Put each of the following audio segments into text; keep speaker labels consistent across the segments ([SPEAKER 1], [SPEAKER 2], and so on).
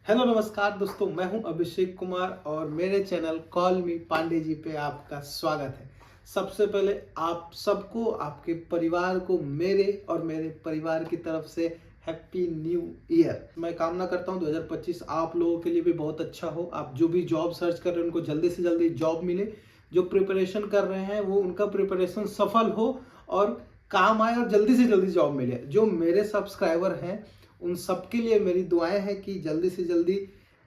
[SPEAKER 1] Hello नमस्कार दोस्तों, मैं हूं अभिषेक कुमार और मेरे चैनल कॉल मी पांडे जी पे आपका स्वागत है। सबसे पहले आप सबको, आपके परिवार को मेरे और मेरे परिवार की तरफ से हैप्पी न्यू ईयर। मैं कामना करता हूं 2025 आप लोगों के लिए भी बहुत अच्छा हो। आप जो भी जॉब सर्च कर रहे हैं उनको जल्दी से जल्दी जॉब मिले, जो प्रिपरेशन कर रहे हैं वो उनका प्रिपरेशन सफल हो और काम आए और जल्दी से जल्दी जॉब मिले। जो मेरे सब्सक्राइबर हैं उन सबके लिए मेरी दुआएं हैं कि जल्दी से जल्दी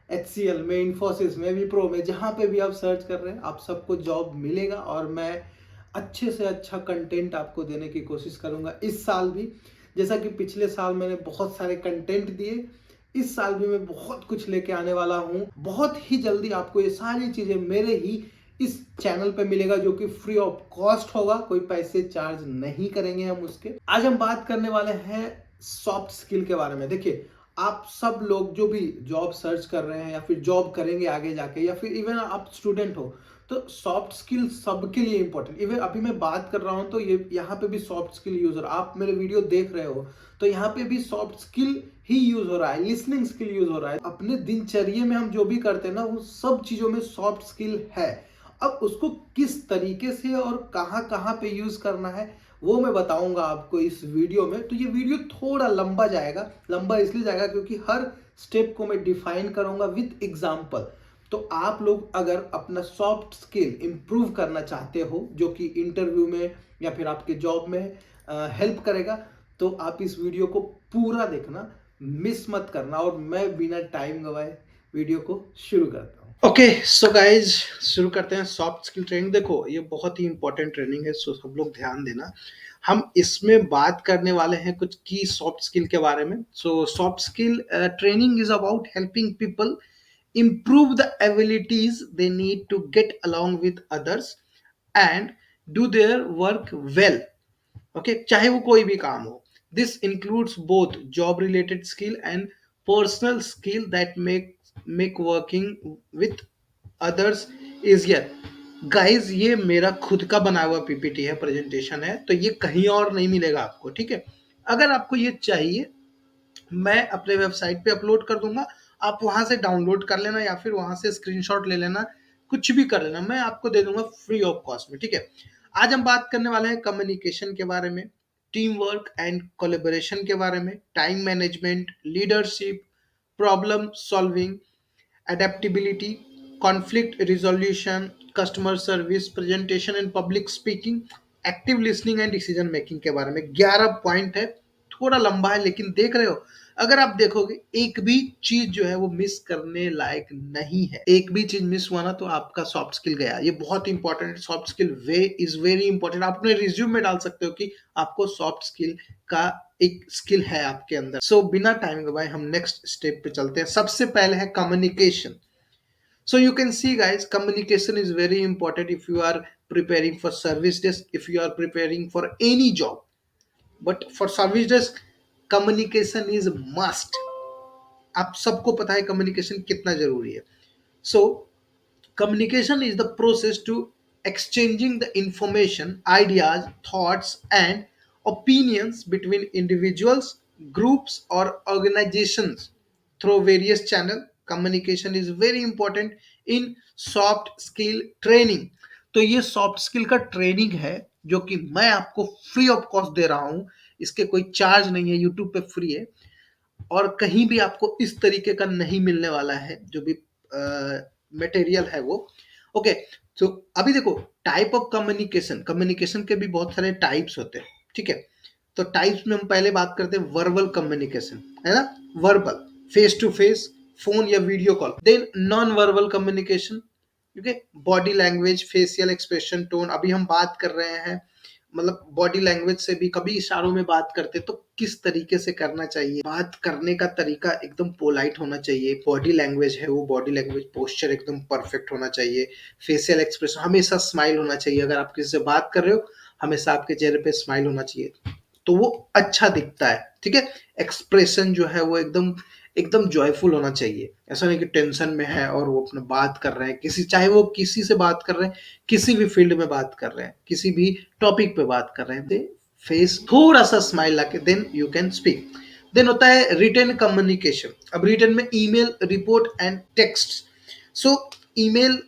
[SPEAKER 1] HCL में, इन्फोसिस में, विप्रो में, जहाँ पे भी आप सर्च कर रहे हैं आप सबको जॉब मिलेगा और मैं अच्छे से अच्छा कंटेंट आपको देने की कोशिश करूंगा इस साल भी। जैसा कि पिछले साल मैंने बहुत सारे कंटेंट दिए, इस साल भी मैं बहुत कुछ लेके आने वाला हूँ। बहुत ही जल्दी आपको ये सारी चीजें मेरे ही इस चैनल पे मिलेगा, जो कि फ्री ऑफ कॉस्ट होगा, कोई पैसे चार्ज नहीं करेंगे हम उसके। आज हम बात करने वाले हैं सॉफ्ट स्किल के बारे में। देखिए, आप सब लोग जो भी जॉब सर्च कर रहे हैं या फिर जॉब करेंगे आगे जाके, या फिर इवन आप स्टूडेंट हो, तो सॉफ्ट स्किल सबके लिए इंपॉर्टेंट। इवन अभी मैं बात कर रहा हूं तो ये यहाँ पे भी सॉफ्ट स्किल यूज हो रहा है। आप मेरे वीडियो देख रहे हो तो यहाँ पे भी सॉफ्ट स्किल ही यूज हो रहा है, लिसनिंग स्किल यूज हो रहा है। अपने दिनचर्या में हम जो भी करते हैं ना, वो सब चीजों में सॉफ्ट स्किल है। अब उसको किस तरीके से और कहाँ कहाँ पे यूज करना है वो मैं बताऊंगा आपको इस वीडियो में। तो ये वीडियो थोड़ा लंबा जाएगा, लंबा इसलिए जाएगा क्योंकि हर स्टेप को मैं डिफाइन करूंगा विद एग्जांपल। तो आप लोग अगर अपना सॉफ्ट स्किल इंप्रूव करना चाहते हो, जो कि इंटरव्यू में या फिर आपके जॉब में हेल्प करेगा, तो आप इस वीडियो को पूरा देखना, मिस मत करना। और मैं बिना टाइम गवाए वीडियो को शुरू करता हूँ। ओके सो गाइज, शुरू करते हैं सॉफ्ट स्किल ट्रेनिंग। देखो, ये बहुत ही इंपॉर्टेंट ट्रेनिंग है, सो सब लोग ध्यान देना। हम इसमें बात करने वाले हैं कुछ की सॉफ्ट स्किल के बारे में। So soft skill training is about helping people improve the abilities they need to get along with others and do their work well. Okay, चाहे वो कोई भी काम हो। This includes both job related skill and personal skill that make working with others easier. Guys, ये मेरा खुद का बना हुआ पीपीटी है, प्रेजेंटेशन है, तो ये कहीं और नहीं मिलेगा आपको। ठीक है, अगर आपको ये चाहिए मैं अपने वेबसाइट पे अपलोड कर दूंगा, आप वहां से डाउनलोड कर लेना या फिर वहां से स्क्रीनशॉट ले लेना, कुछ भी कर लेना, मैं आपको दे दूंगा फ्री ऑफ कॉस्ट में। ठीक है, आज हम बात करने वाले हैं कम्युनिकेशन के बारे में, टीम वर्क एंड कोलेबोरेशन के बारे में, time management, leadership, problem solving, adaptability, conflict resolution, customer service, presentation and public speaking, active listening and decision making के बारे में। 11 पॉइंट है, थोड़ा लंबा है, लेकिन देख रहे हो, अगर आप देखोगे एक भी चीज जो है वो मिस करने लायक नहीं है। एक भी चीज मिस हुआ ना तो आपका सॉफ्ट स्किल गया। ये बहुत इंपॉर्टेंट है, soft skill way is very important. आप अपने रिज्यूम में डाल सकते हो कि आपको सॉफ्ट स्किल का एक स्किल है आपके अंदर। सो बिना टाइम गवाए हम नेक्स्ट स्टेप पे चलते हैं। सबसे पहले है communication. So you can see guys, communication is very important if you are preparing for service desk, if you are preparing for any job. But for service desk, communication is must. आप सबको पता है communication कितना जरूरी है। So communication is the process to exchanging the information, ideas, thoughts and opinions between individuals, groups or organizations through various channels. Communication is very important in soft skill training. तो ये soft skill का training है जो कि मैं आपको free of cost दे रहा हूं। इसके कोई चार्ज नहीं है, यूट्यूब पे फ्री है और कहीं भी आपको इस तरीके का नहीं मिलने वाला है जो भी मटेरियल है वो। ओके, तो अभी देखो, टाइप ऑफ कम्युनिकेशन, कम्युनिकेशन के भी बहुत सारे टाइप्स होते हैं। ठीक है, तो टाइप्स में हम पहले बात करते हैं वर्बल कम्युनिकेशन, है ना, verbal, face to face, phone या video call. Then non verbal communication, ठीक body language, facial expression, tone. अभी हम बात कर रहे हैं मतलब बॉडी लैंग्वेज से भी, कभी इशारों में बात करते तो किस तरीके से करना चाहिए, बात करने का तरीका एकदम पोलाइट होना चाहिए। बॉडी लैंग्वेज है वो बॉडी लैंग्वेज, पोस्चर एकदम परफेक्ट होना चाहिए। फेशियल एक्सप्रेशन, हमेशा स्माइल होना चाहिए। अगर आप किसी से बात कर रहे हो हमेशा आपके चेहरे पे स्माइल होना चाहिए, तो वो अच्छा दिखता है। ठीक है, एक्सप्रेशन जो है वो एकदम एकदम जॉयफुल होना चाहिए। ऐसा नहीं कि टेंशन में है और वो अपने बात कर रहे हैं किसी, चाहे वो किसी से बात कर रहे हैं, किसी भी फील्ड में बात कर रहे हैं, किसी भी टॉपिक पे बात कर रहे हैं, फेस थोड़ा सा स्माइल लाके then you can speak. Then होता है रिटन कम्युनिकेशन। अब रिटन में email, report and text. So email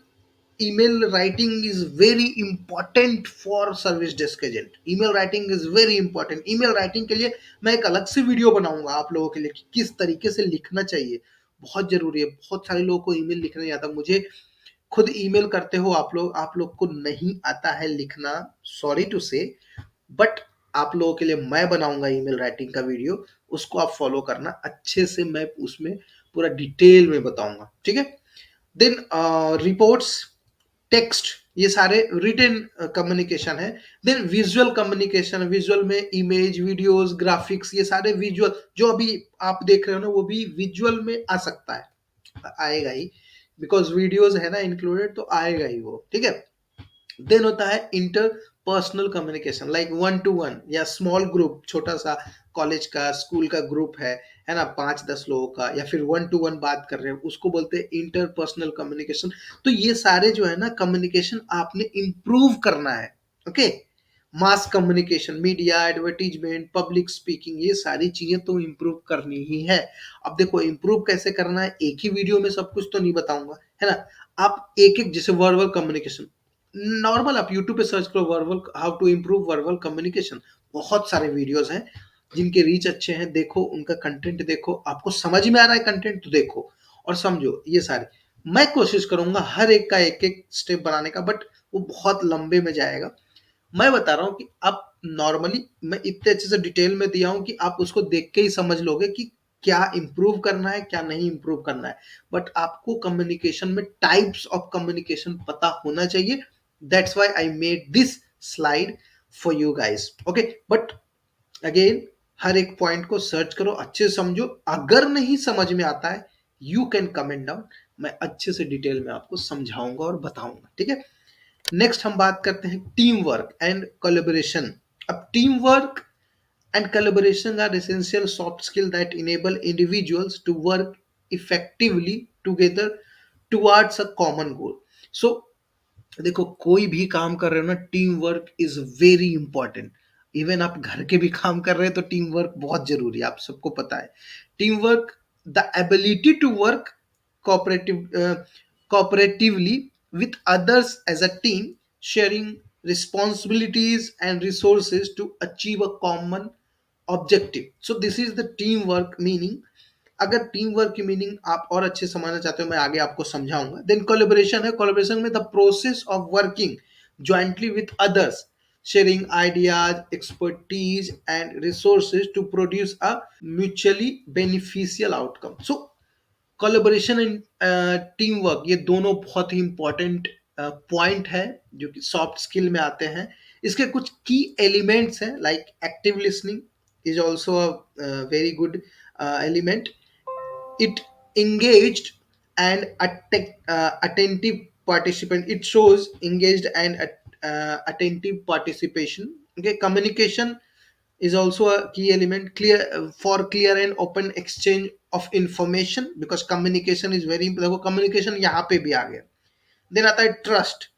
[SPEAKER 1] email writing is very important for service desk agent. Email writing is very important. Email writing के लिए मैं एक अलग से वीडियो बनाऊंगा आप लोगों के लिए कि किस तरीके से लिखना चाहिए, बहुत जरूरी है। बहुत सारे लोगों को ईमेल लिखना नहीं आता, मुझे खुद ईमेल करते हो आप लोग को नहीं आता है लिखना, सॉरी टू से, बट आप लोगों के लिए मैं बनाऊंगा ईमेल राइटिंग का वीडियो, उसको आप फॉलो करना अच्छे से, मैं उसमें पूरा डिटेल में बताऊंगा, ठीक है। देन रिपोर्ट्स, टेक्स्ट, ये सारे रिटन कम्युनिकेशन है। देन विजुअल कम्युनिकेशन, विजुअल में इमेज, वीडियोस, ग्राफिक्स, ये सारे विजुअल जो अभी आप देख रहे हो ना, वो भी विजुअल में आ सकता है, आएगा ही, बिकॉज वीडियोस है ना इंक्लूडेड, तो आएगा ही वो, ठीक है। देन होता है inter personal communication, like one two one या स्मॉल ग्रुप, छोटा सा कॉलेज का, स्कूल का ग्रुप है ना, 5-10 लोगों का, या फिर वन टू वन बात कर रहे हैं, उसको बोलते हैं इंटर पर्सनल कम्युनिकेशन। तो ये सारे जो है ना कम्युनिकेशन आपने इम्प्रूव करना है, okay. Mass communication, media, advertisement, public speaking, ये सारी चीजें तो इम्प्रूव करनी ही है। अब देखो इम्प्रूव कैसे करना है, एक ही वीडियो में सब कुछ तो नहीं बताऊंगा, है ना। आप एक एक, जैसे वर्बल कम्युनिकेशन, नॉर्मल आप यूट्यूब पे सर्च करो verbal, how to improve verbal communication, बहुत सारे वीडियोस हैं जिनके रीच अच्छे हैं, देखो उनका कंटेंट, देखो आपको समझ में आ रहा है कंटेंट तो देखो और समझो। ये सारे मैं कोशिश करूंगा हर एक का एक एक स्टेप बनाने का, बट वो बहुत लंबे में जाएगा। मैं बता रहा हूँ कि आप नॉर्मली मैं इतने अच्छे से डिटेल में दिया हूँ कि आप उसको देख के ही समझ लोगे कि क्या इंप्रूव करना है, क्या नहीं इंप्रूव करना है। बट आपको कम्युनिकेशन में टाइप्स ऑफ कम्युनिकेशन पता होना चाहिए, that's why I made this slide for you guys, okay. But again हर एक पॉइंट को सर्च करो, अच्छे से समझो, अगर नहीं समझ में आता है यू कैन कमेंट डाउन, मैं अच्छे से डिटेल में आपको समझाऊंगा और बताऊंगा, ठीक है। नेक्स्ट हम बात करते हैं टीम वर्क एंड कोलैबोरेशन। अब team work and collaboration are essential soft skills that enable individuals to work effectively together towards a common goal. So देखो कोई भी काम कर रहे हो ना, team work is very important. Even आप घर के भी काम कर रहे हैं तो टीम वर्क बहुत जरूरी है, आप सबको पता है। Team work, the ability to work cooperative cooperatively with others as a team, sharing responsibilities and resources to achieve a common objective. So this is the teamwork meaning। अगर टीम वर्क की meaning आप और अच्छे समझना चाहते हो, मैं आगे आपको समझाऊंगा। देन कोलैबोरेशन है, कोलैबोरेशन में the process of working jointly with others, sharing ideas, expertise and resources to produce a mutually beneficial outcome. So collaboration and team work, ये दोनों बहुत ही इंपॉर्टेंट पॉइंट है जो कि सॉफ्ट स्किल में आते हैं। इसके कुछ की एलिमेंट्स हैं, like active listening is also a very good element. it engaged and attentive participant, it shows engaged and attentive participation, okay। Communication is also a key element, clear for clear and open exchange of information, because communication is very important। देखो communication यहाँ पे भी आ गया। Then आता है trust.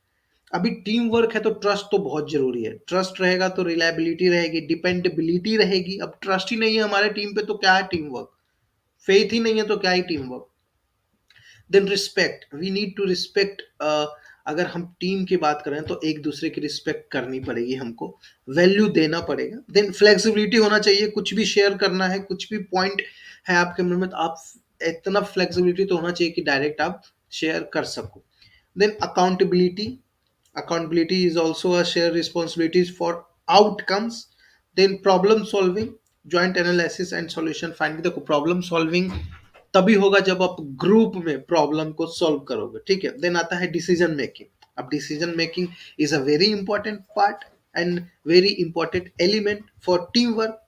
[SPEAKER 1] अभी team work है तो ट्रस्ट तो बहुत जरूरी है, ट्रस्ट रहेगा तो रिलायबिलिटी रहेगी, डिपेंडेबिलिटी रहेगी। अब ट्रस्ट ही नहीं है हमारे टीम पे तो क्या है टीम वर्क, फेथ ही नहीं है तो क्या ही team work. Then respect, we need to respect, अगर हम टीम की बात करें तो एक दूसरे की रिस्पेक्ट करनी पड़ेगी, हमको वैल्यू देना पड़ेगा। देन फ्लेक्सिबिलिटी होना चाहिए, कुछ भी शेयर करना है, कुछ भी पॉइंट है आपके मन में तो आप इतना फ्लेक्सिबिलिटी तो होना चाहिए कि डायरेक्ट आप शेयर कर सको। Then accountability, accountability is also a shared responsibilities for outcomes। then problem solving, joint analysis and solution finding। देखो प्रॉब्लम सॉल्विंग तभी होगा जब आप ग्रुप में प्रॉब्लम को सॉल्व करोगे, ठीक है। देन आता है डिसीजन मेकिंग। अब decision making is a very important part and very important element for team work.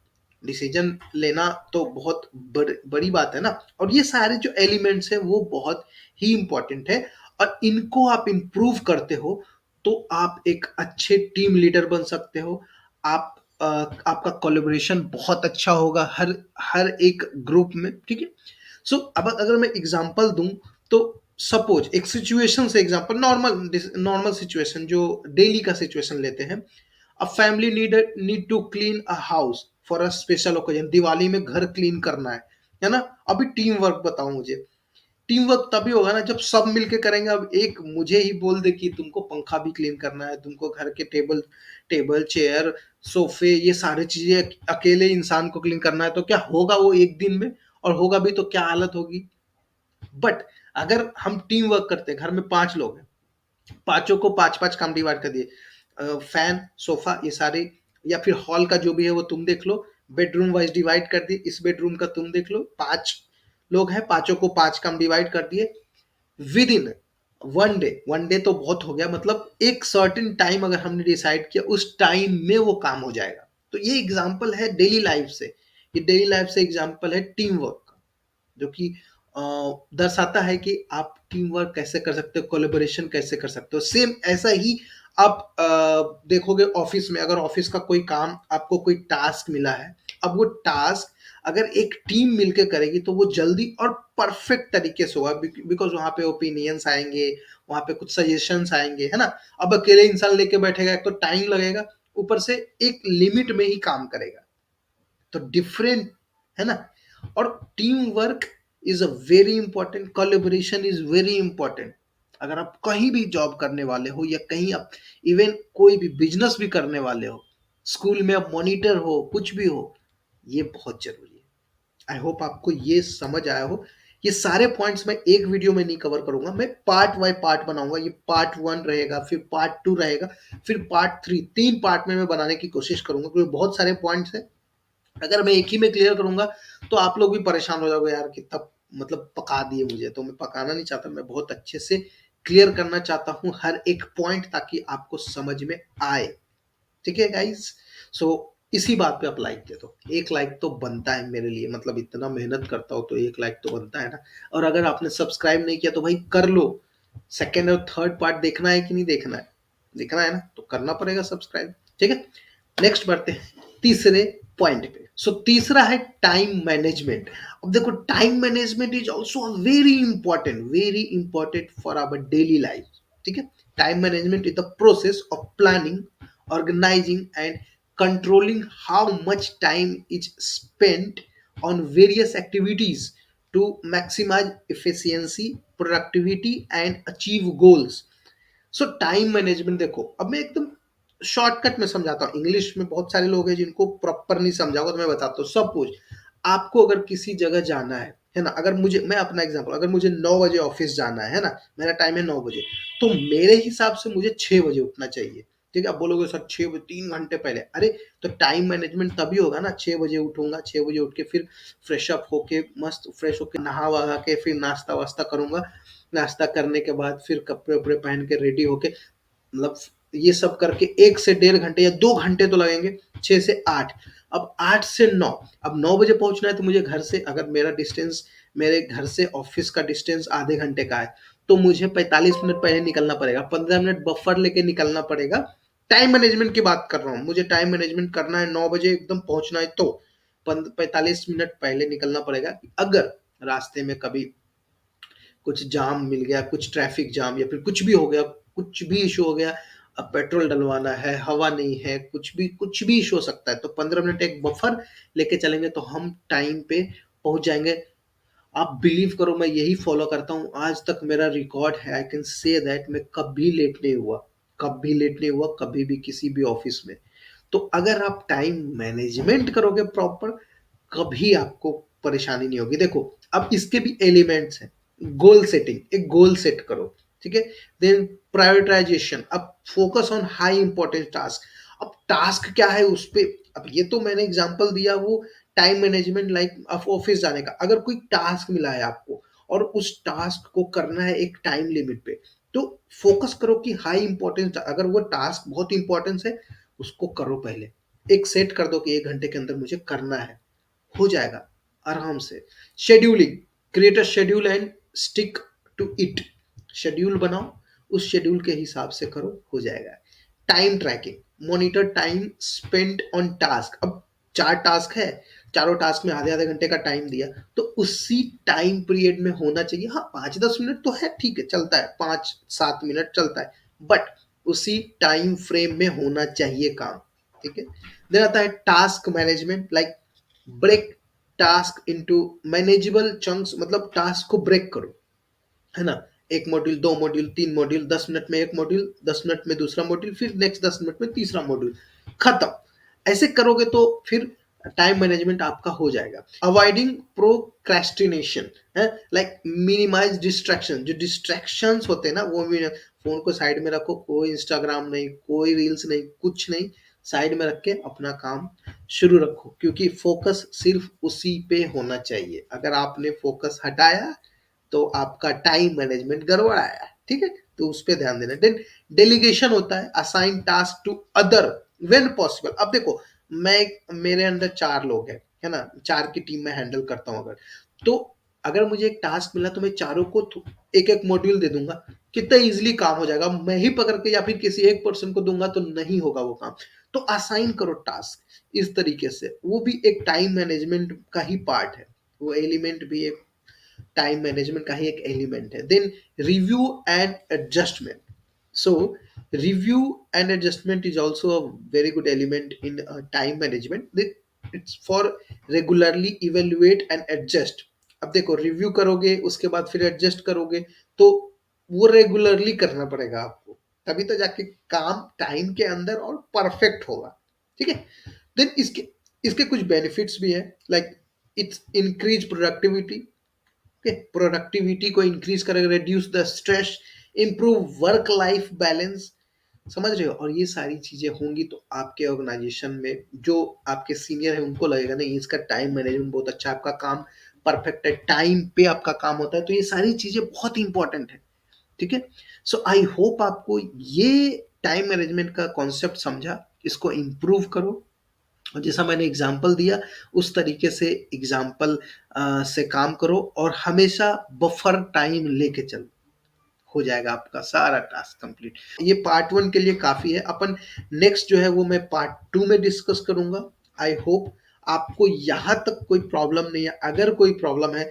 [SPEAKER 1] Decision लेना तो बहुत बड़ी बात है ना, और ये सारे जो एलिमेंट्स हैं वो बहुत ही इंपॉर्टेंट है, और इनको आप इंप्रूव करते हो तो आप एक अच्छे टीम लीडर बन सकते हो। आप आपका कोलैबोरेशन बहुत अच्छा होगा हर हर एक ग्रुप में, ठीक है। सो अब अगर मैं एग्जांपल दूं तो सपोज एक सिचुएशन से एग्जांपल, नॉर्मल सिचुएशन जो डेली का सिचुएशन लेते हैं। A family need to clean a house, for a special occasion, Diwali में घर क्लीन करना है ना? अभी टीम वर्क बताओ मुझे, टीम वर्क तभी होगा ना जब सब मिलके करेंगे। अब एक मुझे ही बोल दे कि तुमको पंखा भी क्लीन करना है, तुमको घर के टेबल टेबल चेयर सोफे ये सारी चीजें अकेले इंसान को क्लीन करना है, तो क्या होगा वो एक दिन में? और होगा भी तो क्या हालत होगी। बट अगर हम टीम वर्क करते हैं, घर में 5 लोग हैं, पांचों को 5-5 काम डिवाइड कर दिए, फैन सोफा ये सारे, या फिर हॉल का जो भी है वो तुम देख लो, बेडरूम वाइज डिवाइड कर दिए, इस बेडरूम का तुम देख लो, 5 लोग हैं, पांचों को 5 काम डिवाइड कर दिए, विद इन वन डे तो बहुत हो गया, मतलब एक सर्टेन टाइम अगर हमने डिसाइड किया उस टाइम में वो काम हो जाएगा। तो ये एग्जाम्पल है डेली लाइफ से, ये डेली लाइफ से एग्जाम्पल है टीम वर्क का, जो कि अ, दर्शाता है कि आप टीम वर्क कैसे कर सकते हो, कोलेबोरेशन कैसे कर सकते हो। सेम ऐसा ही आप देखोगे ऑफिस में, अगर ऑफिस का कोई काम आपको कोई टास्क मिला है, अब वो टास्क अगर एक टीम मिलकर करेगी तो वो जल्दी और परफेक्ट तरीके से होगा, बिकॉज वहां पे ओपिनियंस आएंगे, वहां पे कुछ सजेशंस आएंगे, है ना? अब अकेले इंसान लेके बैठेगा, एक तो टाइम लगेगा, ऊपर से एक लिमिट में ही काम करेगा, तो डिफरेंट है ना? और team work is a very important, collaboration is very important. अगर आप कहीं भी जॉब करने वाले हो या कहीं आप इवन कोई भी बिजनेस भी करने वाले हो, स्कूल में आप मॉनिटर हो, कुछ भी हो, ये बहुत जरूरी है। आई होप आपको ये समझ आया हो। ये सारे पॉइंट्स मैं एक वीडियो में नहीं कवर करूंगा, मैं पार्ट बाय पार्ट बनाऊंगा। ये पार्ट 1 रहेगा, फिर पार्ट 2 रहेगा, फिर पार्ट 3, 3 पार्ट में मैं बनाने की कोशिश करूंगा, क्योंकि बहुत सारे पॉइंट्स हैं। अगर मैं एक ही में क्लियर करूंगा तो आप लोग भी परेशान हो जाओगे, यार कितना मतलब पका दिए मुझे, तो मैं पकाना नहीं चाहता, मैं बहुत अच्छे से क्लियर करना चाहता हूँ हर एक पॉइंट, ताकि आपको समझ में आए। ठीक है गाइस? सो इसी बात पे आप लाइक दे दो, एक लाइक तो बनता है मेरे लिए, मतलब इतना मेहनत करता हूँ तो एक लाइक तो बनता है ना। और अगर आपने सब्सक्राइब नहीं किया तो भाई कर लो, सेकेंड और थर्ड पार्ट देखना है कि नहीं देखना है? देखना है ना, तो करना पड़ेगा सब्सक्राइब। ठीक है, नेक्स्ट बढ़ते हैं तीसरे पॉइंट पे। सो तीसरा है टाइम मैनेजमेंट। अब देखो, time management is also very important for our daily life. ठीक है, time management is the process of planning, organizing and controlling how much time is spent on various activities to maximize efficiency, productivity and achieve goals. So time management देखो, अब मैं एकदम shortcut में समझाता हूँ। English में बहुत सारे लोग हैं जिनको प्रॉपर नहीं समझाऊंगा, तो मैं बताता हूँ। सपोज आपको अगर किसी जगह जाना है ना, अगर मुझे, मैं अपना एग्जांपल, अगर मुझे 9 बजे ऑफिस जाना है ना, मेरा टाइम है 9 बजे, तो मेरे हिसाब से मुझे 6 बजे उठना चाहिए। ठीक है, आप बोलोगे सर 6 बजे, 3 घंटे पहले, अरे तो टाइम मैनेजमेंट तभी होगा ना, 6 बजे उठूंगा, 6 बजे उठ के फिर फ्रेश अप होके, मस्त फ्रेश होके, नहा वहा के, फिर नाश्ता वास्ता करूंगा, नाश्ता करने के बाद फिर कपड़े उपड़े पहन के रेडी होके, मतलब ये सब करके 1 से 1.5 घंटे या 2 घंटे तो लगेंगे, 6 से 8। अब 8 से 9, अब 9 बजे पहुंचना है, तो मुझे घर से, अगर मेरा डिस्टेंस, मेरे घर से ऑफिस का डिस्टेंस आधे घंटे का है, तो मुझे 45 मिनट पहले निकलना पड़ेगा, 15 मिनट बफर लेके निकलना पड़ेगा। टाइम मैनेजमेंट की बात कर रहा हूँ, मुझे टाइम मैनेजमेंट करना है, 9 बजे एकदम पहुंचना है, तो 45 मिनट पहले निकलना पड़ेगा। अगर रास्ते में कभी कुछ जाम मिल गया, कुछ ट्रैफिक जाम, या फिर कुछ भी हो गया, कुछ भी इशू हो गया, अब पेट्रोल डलवाना है, हवा नहीं है, कुछ भी इशू हो सकता है, तो 15 मिनट एक बफर लेके चलेंगे तो हम टाइम पे पहुंच जाएंगे। आप बिलीव करो, मैं यही फॉलो करता हूँ, आज तक मेरा रिकॉर्ड है, आई कैन से दैट मैं कभी लेट नहीं हुआ, कभी लेट नहीं हुआ, कभी भी किसी भी ऑफिस में। तो अगर आप टाइम मैनेजमेंट करोगे प्रॉपर, कभी आपको परेशानी नहीं होगी। देखो, अब इसके भी एलिमेंट्स हैं। गोल सेटिंग, एक गोल सेट करो, ठीक है। देन प्रायोरिटाइजेशन, अब focus on high important task. अब टास्क क्या है उस पे, अब ये तो मैंने एग्जांपल दिया वो टाइम मैनेजमेंट, लाइक ऑफिस जाने का। अगर कोई टास्क मिला है आपको और उस टास्क को करना है एक टाइम लिमिट पे, तो फोकस करो कि हाई इंपॉर्टेंस, अगर वो टास्क बहुत इंपॉर्टेंस है, उसको करो पहले। एक सेट कर दो कि 1 घंटे के अंदर मुझे करना है, हो जाएगा आराम से। Scheduling, create a schedule and stick to it. Schedule बनाओ, उस शेड्यूल के हिसाब से करो, हो जाएगा। Time tracking, monitor time spent on task. अब 4 टास्क है, चारों टास्क में आधे आधे घंटे का टाइम दिया, तो उसी टाइम पीरियड में होना चाहिए। हाँ, 5-10 मिनट तो है, ठीक है, चलता है, 5-7 मिनट चलता है, बट उसी टाइम फ्रेम में होना चाहिए काम। ठीक है, देन आता है task management, like break task into manageable chunks, मतलब टास्क को ब्रेक करो, है ना? 1 मॉड्यूल, 2 मॉड्यूल, 3 मॉड्यूल, 10 मिनट में 1 मॉड्यूल, 10 मिनट में दूसरा मॉड्यूल, फिर नेक्स्ट 10 मिनट में तीसरा मॉड्यूल, खत्म। ऐसे करोगे तो फिर टाइम मैनेजमेंट आपका हो जाएगा। अवॉइडिंग प्रोक्रेस्टिनेशन है, लाइक मिनिमाइज डिस्ट्रैक्शन, जो डिस्ट्रैक्शंस होते हैं ना वो भी, फोन को साइड में रखो, कोई इंस्टाग्राम नहीं, कोई रील्स नहीं, कुछ नहीं, साइड में रख के अपना काम शुरू रखो, क्योंकि फोकस सिर्फ उसी पे होना चाहिए। अगर आपने फोकस हटाया तो आपका टाइम मैनेजमेंट गड़बड़ाया है, ठीक है? तो उस पे ध्यान देना। देन डेलीगेशन होता है, assign task to other when possible. अब देखो, मैं मेरे अंदर 4 लोग हैं, है ना? 4 की टीम में हैंडल करता हूँ अगर, तो अगर मुझे एक टास्क मिला तो मैं चारों को एक एक मॉड्यूल दे दूंगा, कितना इजीली काम हो जाएगा। मैं ही पकड़ के या फिर किसी एक पर्सन को दूंगा तो नहीं होगा वो काम। तो असाइन करो टास्क इस तरीके से, वो भी एक टाइम मैनेजमेंट का ही पार्ट है, वो एलिमेंट भी एक टाइम मैनेजमेंट का ही एक एलिमेंट है। Then review and adjustment, so review and adjustment is also a very good element in time management. It's for regularly evaluate and adjust. अब देखो, रिव्यू करोगे उसके बाद फिर एडजस्ट करोगे, तो वो रेगुलरली करना पड़ेगा आपको, तभी तो जाके काम टाइम के अंदर और परफेक्ट होगा, ठीक है? देन इसके इसके कुछ बेनिफिट्स भी है, like it's increase productivity, okay? Productivity को इंक्रीज करेगा, reduce the stress, improve work life balance, समझ रहे हो? और ये सारी चीजें होंगी तो आपके ऑर्गेनाइजेशन में जो आपके सीनियर है उनको लगेगा नहीं, इसका टाइम मैनेजमेंट बहुत अच्छा है, आपका काम परफेक्ट है, टाइम पे आपका काम होता है। तो ये सारी चीजें बहुत इंपॉर्टेंट है, ठीक है? सो आई होप आपको ये टाइम मैनेजमेंट का कॉन्सेप्ट समझा, इसको इम्प्रूव करो, और जैसा मैंने एग्जाम्पल दिया उस तरीके से एग्जाम्पल से काम करो, और हमेशा बफर टाइम लेके चलो, हो जाएगा आपका सारा टास्क कंप्लीट। ये पार्ट 1 के लिए काफी है, अपन नेक्स्ट जो है वो मैं पार्ट 2 में डिस्कस करूंगा। आई होप आपको यहाँ तक कोई प्रॉब्लम नहीं है, अगर कोई प्रॉब्लम है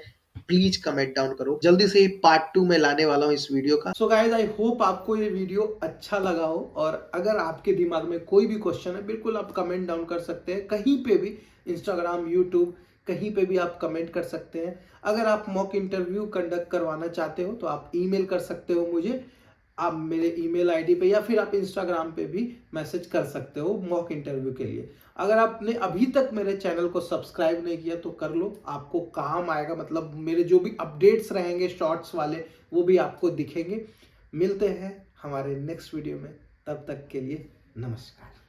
[SPEAKER 1] प्लीज कमेंट डाउन करो, जल्दी से ही पार्ट 2 में लाने वाला हूँ इस वीडियो का। सो गाइज, आई होप आपको ये वीडियो अच्छा लगा हो, और अगर आपके दिमाग में कोई भी क्वेश्चन है बिल्कुल आप कमेंट डाउन कर सकते हैं, कहीं पे भी, इंस्टाग्राम, यूट्यूब, कहीं पे भी आप कमेंट कर सकते हैं। अगर आप मॉक इंटरव्यू कंडक्ट करवाना चाहते हो तो आप ईमेल कर सकते हो मुझे, आप मेरे ईमेल आईडी पे, या फिर आप इंस्टाग्राम पे भी मैसेज कर सकते हो मॉक इंटरव्यू के लिए। अगर आपने अभी तक मेरे चैनल को सब्सक्राइब नहीं किया तो कर लो, आपको काम आएगा, मतलब मेरे जो भी अपडेट्स रहेंगे शॉर्ट्स वाले वो भी आपको दिखेंगे। मिलते हैं हमारे नेक्स्ट वीडियो में, तब तक के लिए नमस्कार।